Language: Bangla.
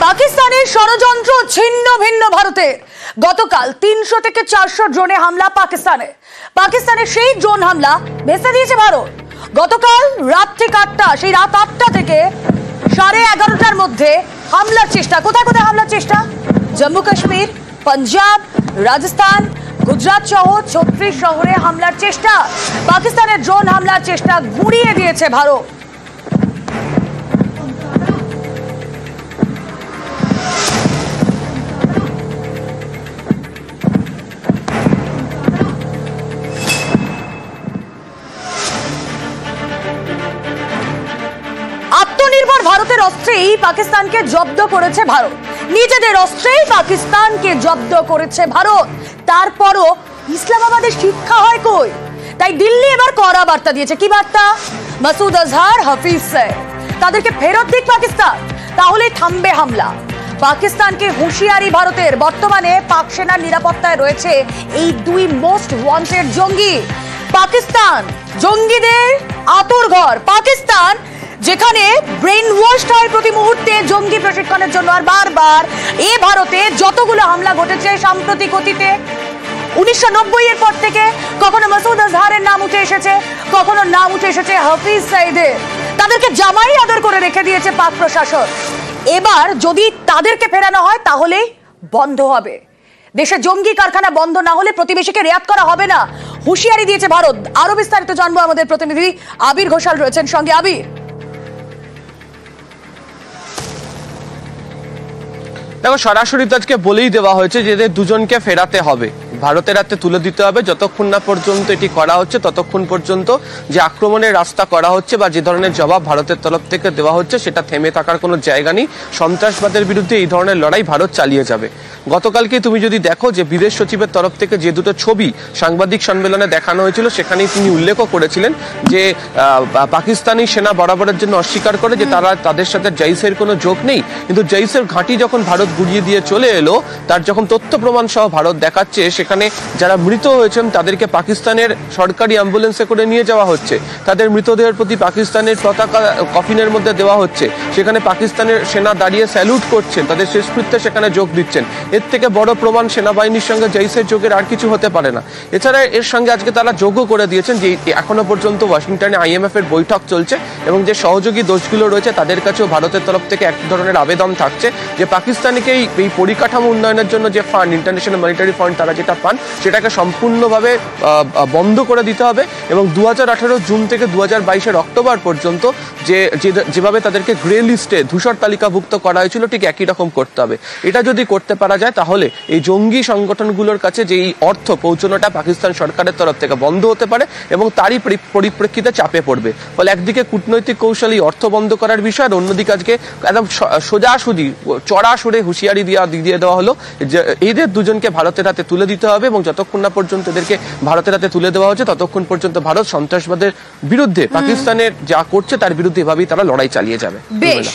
পাকিস্তানের ষড়যন্ত্র ছিন্ন ভিন্ন ভারতের। গতকাল ৩০০ থেকে ৪০০ ড্রোনে হামলা পাকিস্তানের সেই ড্রোন হামলা ভেস্তে দিয়েছে ভারত। গতকাল রাত ৮টা থেকে 11:30টার মধ্যে হামলার চেষ্টা। কোথায় কোথায় হামলার চেষ্টা? জম্মু কাশ্মীর, পাঞ্জাব, রাজস্থান, গুজরাট সহ ৩৬ শহরে হামলার চেষ্টা। পাকিস্তানের ড্রোন হামলার চেষ্টা গুঁড়িয়ে দিয়েছে ভারত। আত্মনির্ভর ভারতের অস্ত্রেই পাকিস্তানকে জব্দ করেছে ভারত। নিজেদের অস্ত্রেই পাকিস্তানকে জব্দ করেছে ভারত। তারপরও ইসলামাবাদের শিক্ষা হয় কই? তাই দিল্লি এবার কড়া বার্তা দিয়েছে। কি বার্তা? মাসুদ আজহার, হাফিজ সইদ তাদেরকে ফেরত দিক পাকিস্তান, তাহলে থামবে হামলা। পাকিস্তানকে হুঁশিয়ারি ভারতের। বর্তমানে পাক সেনার নিরাপত্তায় রয়েছে এই দুই মোস্ট ওয়ান্টেড জঙ্গি। পাকিস্তান জঙ্গিদের আঁতুড়ঘর। পাকিস্তান যেখানে ব্রেন ওয়াশড হয় প্রতি মুহূর্তে জঙ্গি প্রশিক্ষণের জন্য। আর বারবার এ ভারতে যতগুলো হামলা ঘটেছে সাম্প্রতিক অতীতে ১৯৯০ এর পর থেকে, কখনো মাসুদ আজহারের নাম উঠে এসেছে, কখনো নাম উঠে এসেছে হাফিজ সইদের। তাদেরকে জামাই আদর করে রেখে দিয়েছে পাক প্রশাসন। এবার যদি তাদেরকে ফেরানো হয় তাহলে বন্ধ হবে। দেশে জঙ্গি কারখানা বন্ধ না হলে প্রতিবেশীকে রেয়াত করা হবে না, হুঁশিয়ারি দিয়েছে ভারত। আরো বিস্তারিত জানবো, আমাদের প্রতিনিধি আবির ঘোষাল রয়েছেন সঙ্গে। আবির, দেখো, সরাসরি আজকে বলেই দেওয়া হয়েছে যে এদের দুজনকে ফেরাতে হবে, ভারতের হাতে তুলে দিতে হবে। যতক্ষণ না পর্যন্ত এটি করা হচ্ছে ততক্ষণ পর্যন্ত যে আক্রমণের রাস্তা করা হচ্ছে বা যে ধরনের জবাব ভারতের তরফ থেকে দেওয়া হচ্ছে সেটা থেমে থাকার কোনো জায়গা নেই। সন্ত্রাসবাদের বিরুদ্ধে এই ধরনের লড়াই ভারত চালিয়ে যাবে। গতকালকে তুমি যদি দেখো যে বিদেশ সচিবের তরফ থেকে যে দুটো ছবি সাংবাদিক সম্মেলনে দেখানো হয়েছিল, সেখানেই তিনি উল্লেখও করেছিলেন যে পাকিস্তানি সেনা বরাবরের জন্য অস্বীকার করে যে তাদের সাথে জৈশের কোনো যোগ নেই। কিন্তু জৈশের ঘাঁটি যখন ভারত গুড়িয়ে দিয়ে চলে এলো, তার যখন তথ্য প্রমাণ সহ ভারত দেখাচ্ছে, সেখানে যারা মৃত হয়েছেন তাদেরকে পাকিস্তানের সরকারি অ্যাম্বুলেন্সে করে নিয়ে যাওয়া হচ্ছে, তাদের মৃতদেহের প্রতি পাকিস্তানের পতাকা কফিনের মধ্যে দেওয়া হচ্ছে, সেখানে পাকিস্তানের সেনা দাঁড়িয়ে স্যালুট করছেন, তাদের শেষকৃত্যে সেখানে যোগ দিচ্ছেন। এর থেকে বড় প্রমাণ সেনাবাহিনীর সঙ্গে জৈশের যোগের আর কিছু হতে পারে না। এছাড়া এর সঙ্গে আজকে তারা যোগও করে দিয়েছেন যে এখনো পর্যন্ত ওয়াশিংটনে IMF এর বৈঠক চলছে এবং যে সহযোগী দেশগুলো রয়েছে তাদের কাছেও ভারতের তরফ থেকে এক ধরনের আবেদন থাকছে যে পাকিস্তানকে এই পরিকাঠামো উন্নয়নের জন্য যে ফান্ড, ইন্টারন্যাশনাল মনিটারি ফান্ড তারা যেটা পান, সেটাকে সম্পূর্ণভাবে বন্ধ করে দিতে হবে এবং 2018 জুন থেকে 2022 অক্টোবর পর্যন্ত যেভাবে তাদেরকে গ্রে লিস্টে ধূসর তালিকাভুক্ত করা হয়েছিল ঠিক একই রকম করতে হবে। এটা যদি করতে পারা যায় তাহলে এই জঙ্গি সংগঠনগুলোর কাছে যে এই অর্থ পৌঁছানোটা পাকিস্তান সরকারের তরফ থেকে বন্ধ হতে পারে এবং তারই পরিপ্রেক্ষিতে চাপে পড়বে। ফলে একদিকে কূটনৈতিক কৌশল এই অর্থ বন্ধ করার বিষয়, আর অন্যদিকে আজকে একদম সোজাসুজি চড়া সুরে হুঁশিয়ারি দিয়ে দেওয়া হলো যে এদের দুজনকে ভারতের হাতে তুলে দিতে হবে এবং যতক্ষণ না পর্যন্ত এদেরকে ভারতের হাতে তুলে দেওয়া হচ্ছে ততক্ষণ পর্যন্ত ভারত সন্ত্রাসবাদের বিরুদ্ধে পাকিস্তানের যা করছে তার বিরুদ্ধে এভাবেই তারা লড়াই চালিয়ে যাবে। বেশ।